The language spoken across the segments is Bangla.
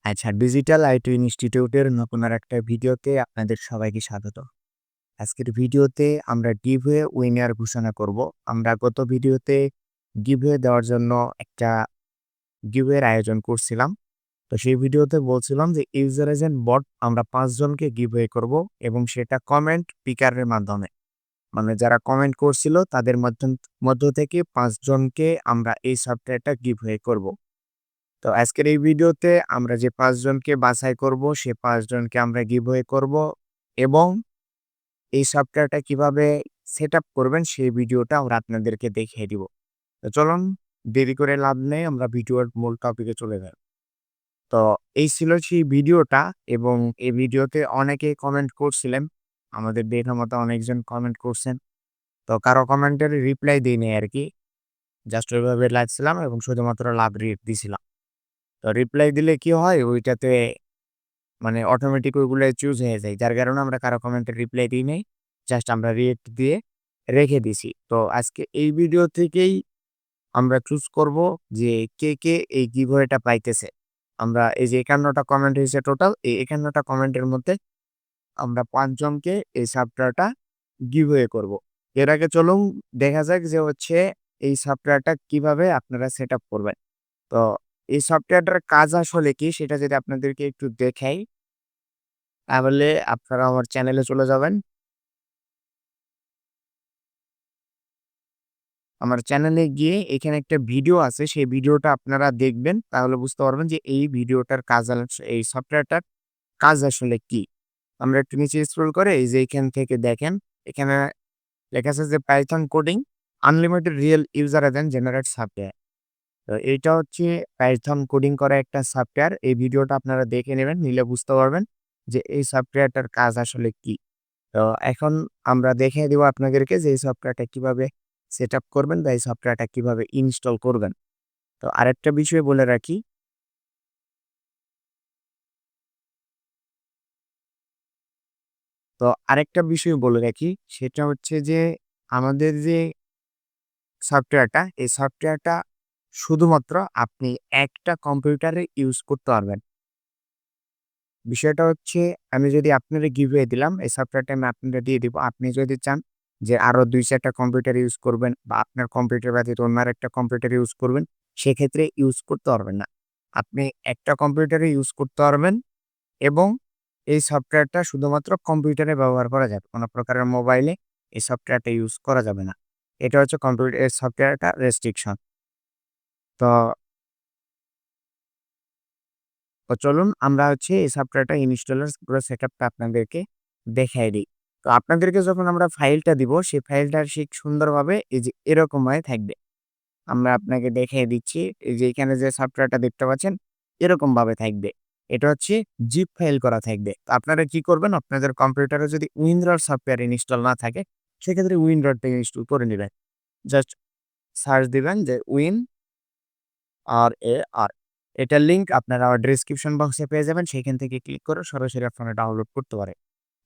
আচ্ছা, ডিজিটাল আইটি ইনস্টিটিউটের নতুন আরেকটা ভিডিওতে আপনাদের সবাইকে স্বাগত। আজকের ভিডিওতে আমরা গিভওয়ে উইনার ঘোষণা করব। আমরা গত ভিডিওতে গিভওয়ে দেওয়ার জন্য একটা গিভওয়ের আয়োজন করছিলাম। তো সেই ভিডিওতে বলছিলাম যে ইউজার এজেন্ট বট আমরা ৫ জনকে গিভওয়ে করব এবং সেটা কমেন্ট পিকারের মাধ্যমে। মানে যারা কমেন্ট করছিল তাদের মধ্য থেকে ৫ জনকে আমরা এই সফটওয়্যারটা গিভওয়ে করব। তো আজকের এই ভিডিওতে আমরা যে ৫ জনকে বাছাই করব, সে ৫ জনকে আমরা গিভওয়ে করব এবং এই সফটওয়্যারটা কিভাবে সেটআপ করবেন সেই ভিডিওটা আমরা আপনাদেরকে দেখিয়ে দিব। তো চলুন দেরি করে লাভ নেই, আমরা ভিডিওর মূল টপিকে চলে যাই। তো এই ছিল সেই ভিডিওটা এবং এই ভিডিওতে অনেকেই কমেন্ট করছিলেন। আমাদের দেখা মতো অনেকজন কমেন্ট করছেন। তো কারো কমেন্টের রিপ্লাই দেই নাই আরকি। জাস্ট ওইভাবে লাগছিলাম এবং শুধুমাত্র লাভ রিয়েক্ট দিছিলাম। তো রিপ্লাই দিলে কি হয় ওইটাতে মানে অটোমেটিক ওইগুলাই চুজ হয়ে যায়। যার কারণে আমরা কারো কমেন্টের রিপ্লাই দিই নাই। জাস্ট আমরা রিঅ্যাক্ট দিয়ে রেখে দিছি। তো আজকে এই ভিডিও থেকেই আমরা চুজ করব যে কে এই গিভওয়েটা পাইতেছে। আমরা এই যে ৫১ টা কমেন্ট হয়েছে টোটাল। এই ৫১ টা কমেন্টের মধ্যে আমরা ৫ জনকে এই সফটওয়্যারটা গিভওয়ে করব। এর আগে চলুন দেখা যাক যে হচ্ছে এই সফটওয়্যারটা কিভাবে আপনারা সেটআপ করবেন। তো এই সফটওয়্যারটার কাজ আসলে কি সেটা যদি আপনাদেরকে একটু দেখাই তাহলে আপনারা আমার চ্যানেলে চলে যাবেন। আমার চ্যানেলে গিয়ে এখানে একটা ভিডিও আছে, সেই ভিডিওটা আপনারা দেখবেন। তাহলে বুঝতে পারবেন যে এই ভিডিওটার কাজ এই সফটওয়্যারটার কাজ আসলে কি? আমরা একটু নিচে স্ক্রল করে এই যে এখান থেকে দেখেন, এখানে লেখা আছে যে Python coding unlimited real user agent generate software. তো এইটা হচ্ছে পাইথন কোডিং করা একটা সফটওয়্যার। এই ভিডিওটা আপনারা দেখে নেবেন, নিলে বুঝতে পারবেন যে এই সফটওয়্যারটার কাজ আসলে কি? তো এখন আমরা দেখিয়ে দিব আপনাদেরকে যে এই সফটওয়্যারটা কিভাবে সেটআপ করবেন বা এই সফটওয়্যারটা কিভাবে ইনস্টল করবেন। তো আরেকটা বিষয় বলে রাখি, সেটা হচ্ছে যে আমাদের যে সফটওয়্যারটা, এই সফটওয়্যারটা শুধুমাত্র আপনি একটা কম্পিউটারে ইউজ করতে পারবেন। বিষয়টা হচ্ছে আমি যদি আপনারে গিভওয়ে দিলাম, এই সফটওয়্যারটা আমি আপনারে দিয়ে দিব। আপনি যদি চান যে আরো ২-৪ টা কম্পিউটার ইউজ করবেন বা আপনার কম্পিউটার ব্যতীত অন্য আরেকটা কম্পিউটার ইউজ করবেন, সেক্ষেত্রে ইউজ করতে পারবেন না। আপনি একটা কম্পিউটারে ইউজ করতে পারবেন এবং এই সফটওয়্যারটা শুধুমাত্র কম্পিউটারে ব্যবহার করা যাবে। কোন প্রকারের মোবাইলে এই সফটওয়্যারটা ইউজ করা যাবে না। এটা হচ্ছে এর সফটওয়্যারটা রেস্ট্রিকশন। তো তো চলুন আমরা হচ্ছে এই সফটওয়্যারটা ইনস্টলার পুরো সেটআপটা আপনাদেরকে দেখায় দেই। তো আপনাদেরকে যখন আমরা ফাইলটা দিব, সেই ফাইলটা ঠিক সুন্দরভাবে এই যে এরকম হয়ে থাকবে। আমরা আপনাকে দেখিয়ে দিচ্ছি। এই যে এখানে যে সফটওয়্যারটা দেখতে পাচ্ছেন, এরকমভাবে থাকবে। এটা হচ্ছে জিপ ফাইল করা থাকবে। তো আপনারা কি করবেন? আপনাদের কম্পিউটারে যদি উইন্ডোজ সফটওয়্যার ইনস্টল না থাকে, সেক্ষেত্রে উইন্ডোজটা ইনস্টল করে নিবেন। জাস্ট সার্চ দিবেন যে আর এটার লিঙ্ক আপনারা আমার ডেসক্রিপশন বক্সে পেয়ে যাবেন। সেখান থেকে ক্লিক করে সরাসরি আপনারা ডাউনলোড করতে পারেন।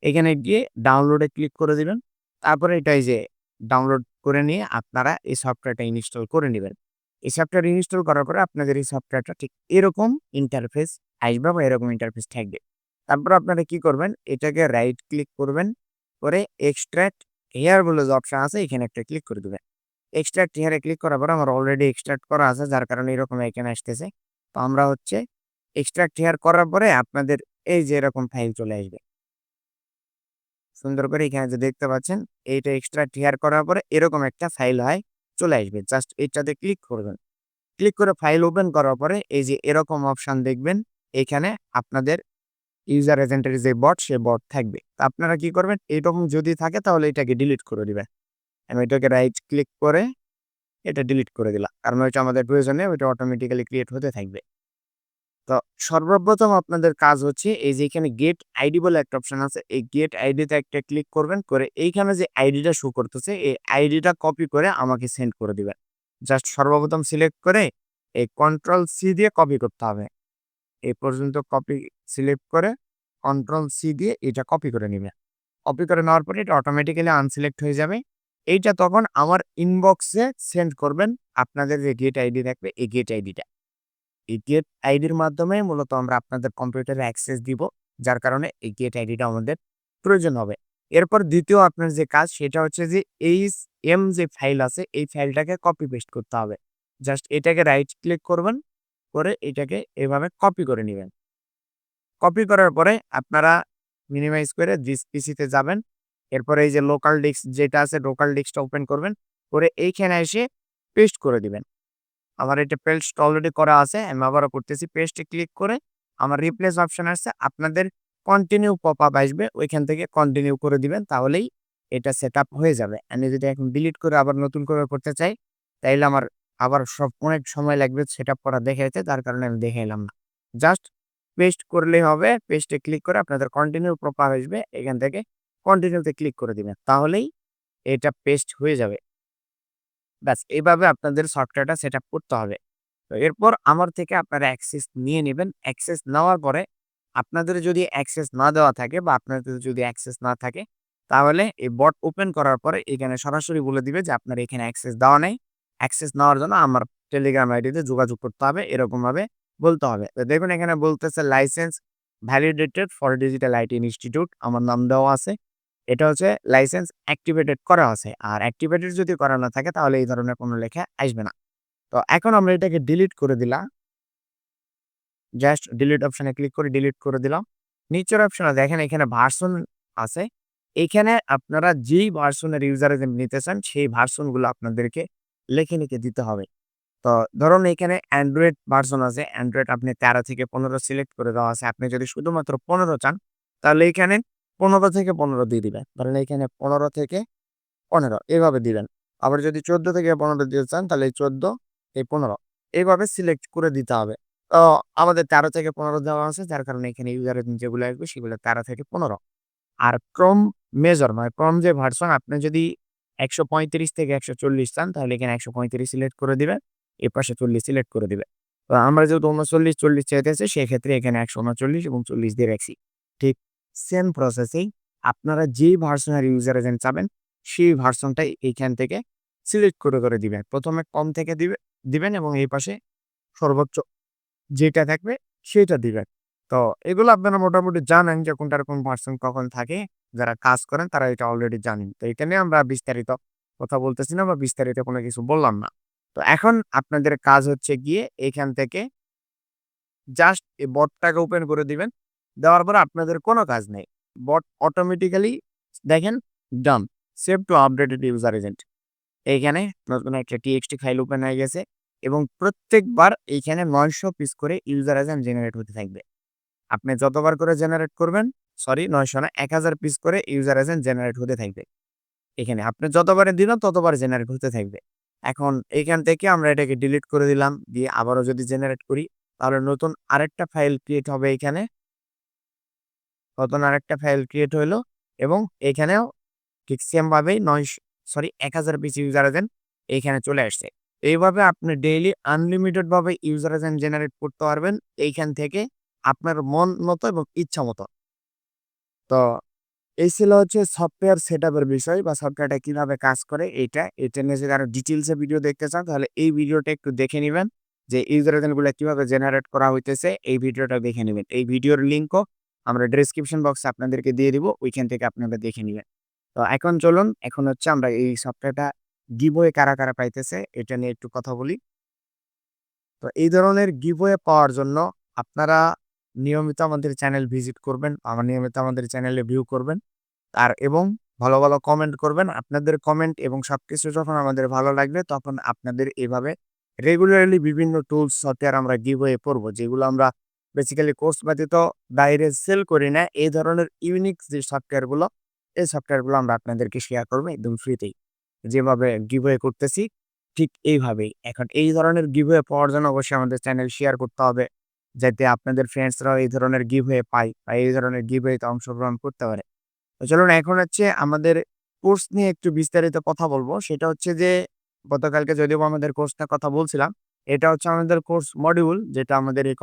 এখানে গিয়ে ডাউনলোডে ক্লিক করে দিবেন। তারপরে এটা এই যে ডাউনলোড করে নিয়ে আপনারা এই সফটওয়্যারটা ইনস্টল করে নিবেন। এই সফটওয়্যার ইনস্টল করার পরে আপনাদের এই সফটওয়্যারটা ঠিক এরকম ইন্টারফেস আসবে বা এরকম ইন্টারফেস থাকবে। তারপর আপনারা কি করবেন? এটাকে রাইট ক্লিক করবেন, করে এক্সট্রাক্ট হেয়ার বলে যে অপশন আছে এখানে একটা ক্লিক করে দিবেন। এক্সট্রাক্ট হেয়ার এ ক্লিক করার পর আমার অলরেডি এক্সট্রাক্ট করা আছে যার কারণে এরকম এখানে আসতেছে। তো আমরা হচ্ছে এক্সট্রাক্ট হেয়ার করার পরে আপনাদের এই যে এরকম ফাইল চলে আসবে। সুন্দর করে এখানে যে দেখতে পাচ্ছেন, এইটা এক্সট্রাক্ট হেয়ার করার পরে এরকম একটা ফাইল হয় চলে আসবে। জাস্ট এটাতে ক্লিক করবেন। ক্লিক করে ফাইল ওপেন করার পরে এই যে এরকম অপশন দেখবেন, এখানে আপনাদের ইউজার এজেন্টের যে বট, সে বট থাকবে। তো আপনারা কি করবেন? এরকম যদি থাকে তাহলে এটাকে ডিলিট করে দিবেন। আমি এটাকে রাইট ক্লিক করে এটা ডিলিট করে দিলাম। কারণ ওইটা আমাদের প্রয়োজন নেই, ওইটা অটোমেটিক্যালি ক্রিয়েট হতে থাকবে। তো সর্বপ্রথম আপনাদের কাজ হচ্ছে এই যে এখানে গেট আইডি বলে একটা অপশন আছে। এই গেট আইডিতে একটা ক্লিক করবেন, করে এইখানে যে আইডিটা শো করতেছে এই আইডিটা কপি করে আমাকে সেন্ড করে দিবেন। জাস্ট সর্বপ্রথম সিলেক্ট করে এই কন্ট্রোল সি দিয়ে কপি করতে হবে। এই পর্যন্ত কপি সিলেক্ট করে কন্ট্রোল সি দিয়ে এটা কপি করে নিবেন। কপি করে নেওয়ার পরে এটা অটোমেটিক্যালি আনসিলেক্ট হয়ে যাবে। এইটা তখন আমার ইনবক্সে সেন্ড করবেন। আপনাদের যে গেট আইডি থাকবে এই গেট আইডিটা। এই গেট আইডির মাধ্যমে মূলত আমরা আপনাদের কম্পিউটারে অ্যাক্সেস দিব। যার কারণে এই গেট আইডিটা আমাদের প্রয়োজন হবে। এরপর দ্বিতীয় আপনার যে কাজ সেটা হচ্ছে যে এইচএম যে ফাইল আছে এই ফাইলটাকে কপি পেস্ট করতে হবে। জাস্ট এটাকে রাইট ক্লিক করবেন, করে এটাকে এভাবে কপি করে নিবেন। কপি করার পরে আপনারা মিনিমাইজ করে দিস পিসিতে যাবেন। এরপরে এই যে লোকাল ডিস্ক যেটা আছে লোকাল ডিস্কটা ওপেন করবেন। করে এইখানে এসে পেস্ট করে দিবেন। আমার এটা পেস্ট অলরেডি করা আছে। আমি আবারও করতেছি। পেস্টে ক্লিক করে আমার রিপ্লেস অপশন আসছে। আপনাদের কন্টিনিউ পপআপ আসবে। ওইখান থেকে কন্টিনিউ করে দিবেন। তাহলেই এটা সেটআপ হয়ে যাবে। আমি যদি এখন ডিলিট করে আবার নতুন করে করতে চাই, তাইলে আমার আবার অনেক সময় লাগবে সেটআপ করা দেখাইতে। তার কারণে আমি দেখাইলাম না। জাস্ট পেস্ট করলেই হবে। পেস্টে ক্লিক করে আপনাদের কন্টিনিউ পপআপ আসবে। এখান থেকে কন্টিনিউতে ক্লিক করে দিবেন। তাহলেই এটা পেস্ট হয়ে যাবে। ব্যাস এভাবে আপনাদের সফটওয়্যারটা সেটআপ করতে হবে। তো এরপর আমার থেকে আপনারা অ্যাক্সেস নিয়ে নিবেন। অ্যাক্সেস নেওয়ার পরে আপনাদের যদি অ্যাক্সেস না দেওয়া থাকে বা আপনাদের যদি অ্যাক্সেস না থাকে, তাহলে এই বট ওপেন করার পরে এখানে সরাসরি বলে দিবে যে আপনার এখানে অ্যাক্সেস দেওয়া নেই। অ্যাক্সেস নেওয়ার জন্য আমার টেলিগ্রাম আইডিতে যোগাযোগ করতে হবে। এরকমভাবে বলতে হবে। তো দেখুন এখানে বলতেছে licence validated for digital IT institute আমার নাম দেওয়া আছে। এটা হচ্ছে লাইসেন্স অ্যাক্টিভেটেড করা আছে। আর অ্যাক্টিভেটেড যদি করা না থাকে তাহলে এই ধরনের কোনো লেখা আসবে না। তো এখন আমরা এটাকে ডিলিট করে দিলাম। জাস্ট ডিলিট অপশনে ক্লিক করে ডিলিট করে দিলাম। নিচের অপশনে দেখেন এখানে ভার্সন আছে। এখানে আপনারা যেই ভার্সনের ইউজারিজম নিতে চান সেই ভার্সনগুলো আপনাদেরকে লিখে দিতে হবে। তো ধরুন এখানে অ্যান্ড্রয়েড ভার্সন আছে। অ্যান্ড্রয়েড আপনি ১৩ থেকে ১৫ সিলেক্ট করে দেওয়া আছে। আপনি যদি শুধুমাত্র ১৫ চান তাহলে এখানে ১৫ থেকে ১৫ দিয়ে দিবেন। ধরেন এখানে ১৫ থেকে ১৫ এভাবে দিবেন। আবার যদি ১৪ থেকে ১৫ দিতে চান তাহলে এই ১৪, এই ১৫ এভাবে সিলেক্ট করে দিতে হবে। তো আমাদের ১৩ থেকে ১৫ দেওয়া আছে যার কারণে এখানে ইউজারের যেগুলো আসবে সেগুলো ১৩ থেকে ১৫। আর ক্রোম মেজর মানে ক্রোম যে ভার্সন আপনি যদি ১৩৫ থেকে ১৪০ চান তাহলে এখানে ১৩৫ সিলেক্ট করে দিবেন। এপাশে ৪০ সিলেক্ট করে দিবেন। তো আমরা যেহেতু ৩৯, ৪০ চাইতেছি সেক্ষেত্রে এখানে ১৩৯ এবং ৪০ দিয়ে রাখছি। ঠিক সেম প্রসেসেই আপনারা যেই ভার্সনের ইউজার চাবেন সেই ভার্সনটাই এইখান থেকে সিলেক্ট করে দিবেন। ১ম এ কম থেকে দিবেন এবং এই পাশে সর্বোচ্চ যেটা থাকবে সেটা দিবেন। তো এগুলো আপনারা মোটামুটি জানেন যে কোনটার কোন ভার্সন কখন থাকে। যারা কাজ করেন তারা এটা অলরেডি জানেন। তো এটা নিয়ে আমরা বিস্তারিত কথা বলতেছি না বা বিস্তারিত কোনো কিছু বললাম না। তো এখন আপনাদের কাজ হচ্ছে গিয়ে এখান থেকে জাস্ট এই বটটাকে ওপেন করে দিবেন। দেওয়ার পরে আপনাদের কোনো কাজ নেই। বট অটোমেটিক্যালি দেখেন ডান। Save to updated user agent. এইখানে নতুন একটা টিএক্সটি ফাইল ওপেন হয়ে গেছে এবং প্রত্যেকবার এইখানে ৯০০ পিস করে ইউজার এজেন্ট জেনারেট হতে থাকবে। আপনি যতবার করে জেনারেট করবেন, সরি ৯০০ না ১,০০০ পিস করে ইউজার এজেন্ট জেনারেট হতে থাকবে। এখানে আপনি যতবারে দিবেন ততবার জেনারেট হতে থাকবে। এখন এইখান থেকে আমরা এটাকে ডিলিট করে দিলাম। দিয়ে আবারও যদি জেনারেট করি তাহলে নতুন আরেকটা ফাইল ক্রিয়েট হবে এইখানে। নতুন আরেকটা ফাইল ক্রিয়েট হইলো এবং এইখানেও ঠিক সেম ভাবেই ১,০০০ পিস ইউজার এজেন্ট এইখানে চলে আসছে। এইভাবে আপনি ডেইলি আনলিমিটেড ভাবে ইউজার এজেন্ট জেনারেট করতে পারবেন এইখান থেকে আপনার মন মতো এবং ইচ্ছা মতো। তো এই ছিল হচ্ছে সফটওয়্যার সেটআপের বিষয় বা সফটওয়্যারটা কিভাবে কাজ করে এইটা। এটা নিয়ে যদি আরো ডিটেইলসে ভিডিও দেখতে চান তাহলে এই ভিডিওটা একটু দেখে নিবেন। যে ইউজার এজেন্ট গুলা কিভাবে জেনারেট করা হইতেছে এই ভিডিওটা দেখে নিবেন। এই ভিডিওর লিংকও আমরা ডেসক্রিপশন বক্সে আপনাদেরকে দিয়ে দিব। ওইখান থেকে আপনারা দেখে নিবেন। তো এখন চলুন, এখন হচ্ছে আমরা এই সফটওয়্যারটা গিভওয়ে কারা পাইতেছে এটা নিয়ে একটু কথা বলি। তো এই ধরনের গিভওয়ে পাওয়ার জন্য আপনারা নিয়মিত আমাদের চ্যানেল ভিজিট করবেন, নিয়মিত আমাদের চ্যানেলে ভিউ করবেন। এবং ভালো কমেন্ট করবেন। আপনাদের কমেন্ট এবং সবকিছু যখন আমাদের ভালো লাগবে তখন আপনাদের এভাবে রেগুলারলি বিভিন্ন টুলস সফটওয়্যার আমরা গিভওয়ে করব। যেগুলো আমরা বেসিক্যালি কোর্স ব্যতীত বাইরে সেল করি না। এই ধরনের ইউনিক যে সফটওয়্যারগুলো, এই সফটওয়্যারগুলো আমরা আপনাদেরকে শেয়ার করব একদম ফ্রিতেই। যেভাবে গিভওয়ে করতেছি ঠিক এইভাবেই। এখন এই ধরনের গিভওয়ে পাওয়ার জন্য অবশ্যই আমাদের চ্যানেল শেয়ার করতে হবে। যাতে আপনাদের ফ্রেন্ডসরাও এই ধরনের গিভওয়ে পায় বা এই ধরনের গিভওয়েতে অংশগ্রহণ করতে পারে। তো চলুন এখন হচ্ছে আমাদের কোর্স নিয়ে একটু বিস্তারিত কথা বলবো। সেটা হচ্ছে যে গতকালকে যদিও বা আমাদের কোর্স নিয়ে কথা বলছিলাম। এটা হচ্ছে আমাদের কোর্স মডিউল যেটা আমাদের এই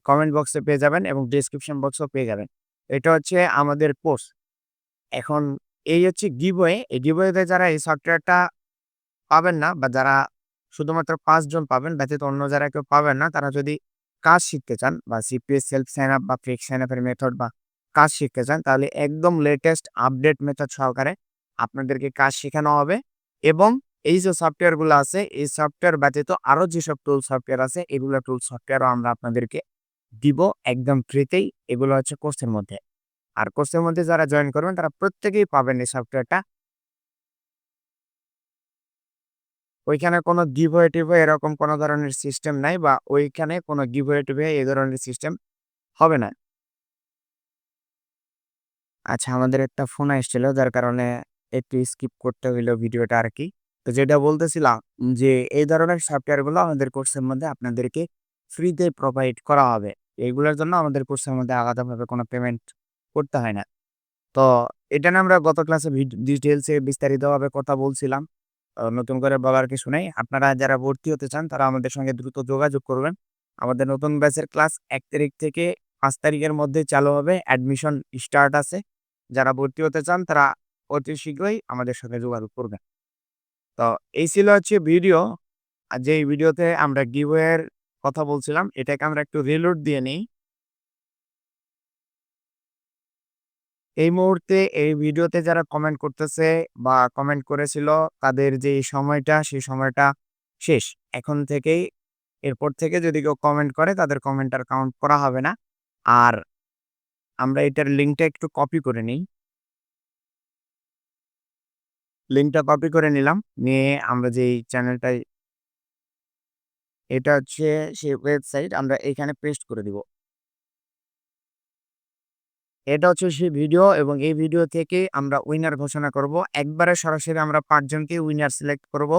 কমেন্ট বক্সে পেয়ে যাবেন এবং ডেসক্রিপশন বক্সেও পেয়ে যাবেন। এটা হচ্ছে আমাদের কোর্স। এখন এই হচ্ছে গিভওয়ে। এই গিভওয়েতে যারা এই সফটওয়্যারটা পাবেন না বা যারা শুধুমাত্র 5 জন পাবেন, ব্যতীত অন্য যারা কেউ পাবেন না। তারা যদি কাজ শিখতে চান বা সিপিএস সেলফ সাইন আপ বা ফেক সাইন আপের মেথড বা কাজ শিখতে চান, তাহলে একদম লেটেস্ট আপডেট মেথড সহকারে আপনাদেরকে কাজ শেখানো হবে। এবং এই যে সফটওয়্যারগুলো আছে, এই সফটওয়্যার ব্যতীত আরো যেসব টুল সফটওয়্যার আছে, এগুলো টুল সফটওয়্যারও আমরা আপনাদেরকে দিব একদম ফ্রিতেই। এগুলো হচ্ছে কোর্সের মধ্যে। আর কোর্সের মধ্যে যারা জয়েন করবেন তারা প্রত্যেকেই পাবেন এই সফটওয়্যারটা। ওইখানে কোনো গিভওয়ে টিভওয়ে এরকম কোনো ধরনের সিস্টেম নাই, বা ওইখানে কোনো গিভওয়ে টিভওয়ে এই ধরনের সিস্টেম হবে না। আচ্ছা, আমাদের একটা ফোন আসছিল, যার কারণে একটু স্কিপ করতে হইলো ভিডিওটা আরকি। তো যেটা বলতেছিলাম যে এই ধরনের সফটওয়্যারগুলো আমাদের কোর্সের মধ্যে আপনাদেরকে ফ্রিতে প্রোভাইড করা হবে। এগুলোর জন্য আমাদের কোর্সের মধ্যে আলাদাভাবে কোনো পেমেন্ট করতে হয় না। তো এটা নিয়ে আমরা গত ক্লাসে ডিটেইলসে বিস্তারিতভাবে কথা বলছিলাম। নতুন করে বলার কিছু নেই। আপনারা যারা ভর্তি হতে চান তারা আমাদের সঙ্গে দ্রুত যোগাযোগ করবেন। আমাদের নতুন ব্যাচের ক্লাস ১ তারিখ থেকে ৫ তারিখের মধ্যে চালু হবে। অ্যাডমিশন স্টার্ট আছে। যারা ভর্তি হতে চান তারা অতি শীঘ্রই আমাদের সাথে যোগাযোগ করবেন। তো এই ছিল হচ্ছে ভিডিও। আর যেই ভিডিওতে আমরা গিভওয়ে এর কথা বলছিলাম, এটাকে আমরা একটু রিলোড দিয়ে নেই। এই মুহূর্তে এই ভিডিওতে যারা কমেন্ট করতেছে বা কমেন্ট করেছিল, তাদের যে সময়টা, সেই সময়টা শেষ। এখন থেকেই এরপর থেকে যদি কেউ কমেন্ট করে তাদের কমেন্ট আর কাউন্ট করা হবে না। আর আমরা এটার লিঙ্কটা একটু কপি করে নেই। লিঙ্কটা কপি করে নিলাম। নিয়ে আমরা যেই চ্যানেলটায়, এটা হচ্ছে সেই ওয়েবসাইট, আমরা এখানে পেস্ট করে দিব। এটা হচ্ছে সেই ভিডিও, এবং এই ভিডিও থেকে আমরা উইনার ঘোষণা করব। একবারে সরাসরি আমরা ৫ জনকে উইনার সিলেক্ট করব।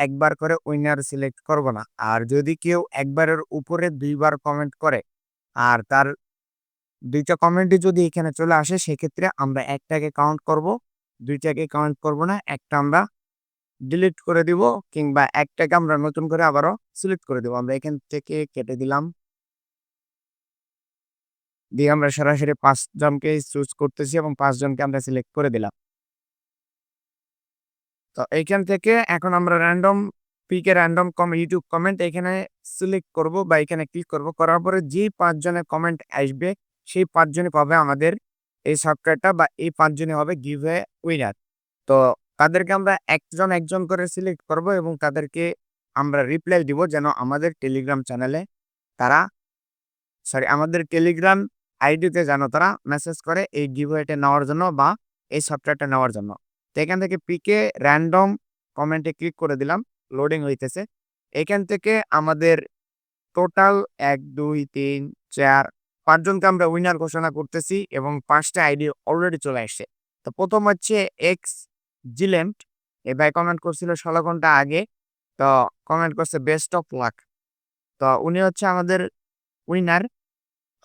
একবার করে উইনার সিলেক্ট করব না। আর যদি কেউ একবারের উপরে ২ বার কমেন্ট করে, আর তার ২ টা কমেন্টই যদি এখানে চলে আসে, সেক্ষেত্রে আমরা ১ টাকে কাউন্ট করব, ২ টাকে কাউন্ট করব না। ১ টা আমরা ডিলিট করে দিব, কিংবা ১ টাকে আমরা নতুন করে আবারও সিলেক্ট করে দিব। আমরা এখান থেকে কেটে দিলাম। দিয়ে আমরা সরাসরি ৫ জনকে চুজ করতেছি এবং ৫ জনকে আমরা সিলেক্ট করে দিলাম। তো এইখান থেকে এখন আমরা পিকে র‍্যান্ডম ইউটিউব কমেন্ট এখানে সিলেক্ট করব, বা এখানে ক্লিক করব। করার পরে যেই ৫ জনের কমেন্ট আসবে, সেই ৫ জনই পাবে আমাদের এই সফটওয়্যারটা, বা এই ৫ জনই হবে গিভওয়ে উইনার। তো তাদেরকে আমরা একজন করে সিলেক্ট করব, এবং তাদেরকে আমরা রিপ্লাই দিব যেন আমাদের টেলিগ্রাম চ্যানেলে তারা, আমাদের টেলিগ্রাম আইডিতে যেন তারা মেসেজ করে এই গিভওয়েটা নেওয়ার জন্য বা এই সফটওয়্যারটা নেওয়ার জন্য। তো এখান থেকে পিকে র‍্যান্ডম কমেন্টে ক্লিক করে দিলাম। লোডিং হইতেছে। এখান থেকে আমাদের টোটাল ১, ২, ৩, ৪, ৫ জনকে আমরা উইনার ঘোষণা করতেছি, এবং ৫ টা আইডি অলরেডি চলে আসছে। তো ১ম হচ্ছে এক্স জিল্যান্ড। এই ভাই কমেন্ট করছিল ১৬ ঘন্টা আগে। তো কমেন্ট করছে বেস্ট অফ লাক। তো উনি হচ্ছে আমাদের উইনার,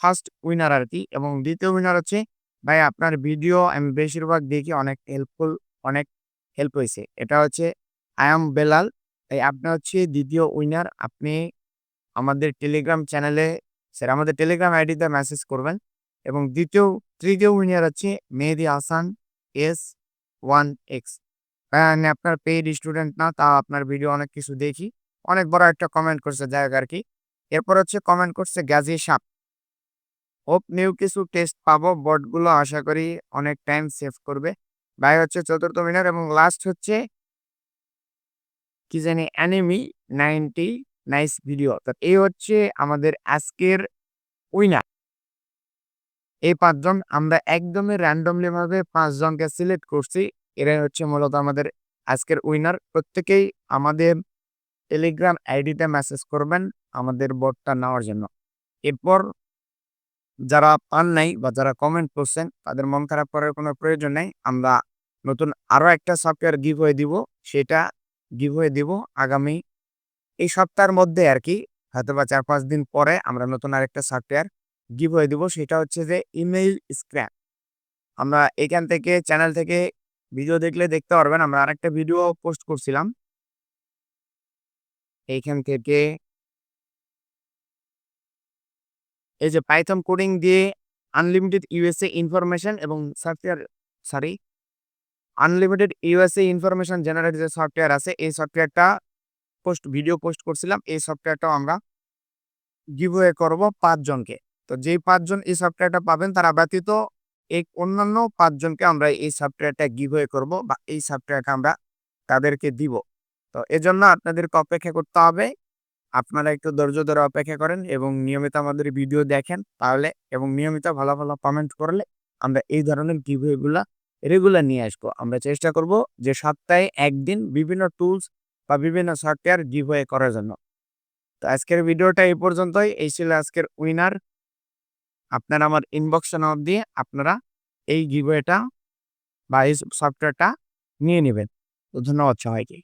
ফার্স্ট উইনার আরকি। এবং ২য় উইনার হচ্ছে, ভাই আপনার ভিডিও আমি বেশিরভাগ দেখি, অনেক হেল্পফুল, অনেক হেল্প হইছে। এটা হচ্ছে আই এম বেলাল। আপনি হচ্ছে ২য় উইনার। আপনি আমাদের টেলিগ্রাম চ্যানেলে, আমাদের টেলিগ্রাম আইডিতে মেসেজ করবেন। এবং ৩য় উইনার হচ্ছে মেহেদী হাসান S1X। আমি আপনার পেইড স্টুডেন্ট না, তাও আপনার ভিডিও অনেক কিছু দেখি। অনেক বড় একটা কমেন্ট করছে, যাই হোক আরকি। এরপর হচ্ছে কমেন্ট করছে গাজী সাপ। হোপ নিউ কিছু টেস্ট পাবো। বটগুলো আশা করি অনেক টাইম সেভ করবে। ভাই হচ্ছে ৪র্থ উইনার, এবং লাস্ট হচ্ছে কি জানি অ্যানিমি 90 নাইস ভিডিও। তো এই হচ্ছে আমাদের আজকের উইনার। এই ৫ জন আমরা একদমই র‍্যান্ডমলি ভাবে ৫ জনকে সিলেক্ট করছি। এরাই হচ্ছে মূলত আমাদের আজকের উইনার। প্রত্যেকেই আমাদের টেলিগ্রাম আইডিতে মেসেজ করবেন আমাদের বটটা নেওয়ার জন্য। এরপর যারা পান নাই বা যারা কমেন্ট করছেন, তাদের মন খারাপ করার কোনো প্রয়োজন নাই। আমরা নতুন আরো একটা সফটওয়্যার গিভওয়ে দিব। সেটা গিভওয়ে দিব আগামী এই সপ্তাহের মধ্যে আরকি। হয়তোবা ৪-৫ দিন পরে আমরা নতুন আরেকটা সফটওয়্যার গিভওয়ে দিব। সেটা হচ্ছে যে ইমেইল স্ক্র্যাপ। আমরা এখান থেকে, চ্যানেল থেকে ভিডিও দেখলে দেখতে পারবেন। আমরা আরেকটা ভিডিও পোস্ট করছিলাম। এইখান থেকে এই যে পাইথন কোডিং দিয়ে আনলিমিটেড ইউএসএ ইনফরমেশন এবং software, sorry, unlimited USA information generate যে সফটওয়্যার আছে, এই সফটওয়্যারটা ভিডিও পোস্ট করছিলাম, এই সফটওয়্যারটাও আমরা গিভওয়ে করব 5 জনকে। তো যেই 5 জন এই সফটওয়্যারটা পাবেন তারা ব্যতীত এই অন্যান্য 5 জনকে আমরা এই সফটওয়্যারটা গিভওয়ে করব বা এই সফটওয়্যারটা আমরা তাদেরকে দিব। তো এজন্য আপনাদেরকে অপেক্ষা করতে হবে। আপনারা একটু ধৈর্য ধরে অপেক্ষা করেন এবং নিয়মিত আমাদের ভিডিও দেখেন তাহলে এবং নিয়মিত ভালো, ভালো কমেন্ট করলে আমরা এই ধরনের গিভওয়ে গুলা রেগুলার নিয়ে আসবো। আমরা চেষ্টা করব যে সপ্তাহে ১ দিন বিভিন্ন টুলস বা বিভিন্ন সফটওয়্যার গিভওয়ে করার জন্য। তো আজকের ভিডিওটা এই পর্যন্তই। এই ছিল আজকের উইনার। আপনারা আমার ইনবক্সে নক দিয়ে আপনারা এই গিভওয়েটা বা এই সফটওয়্যারটা নিয়ে নিবেন। তো ধন্যবাদ সবাইকে।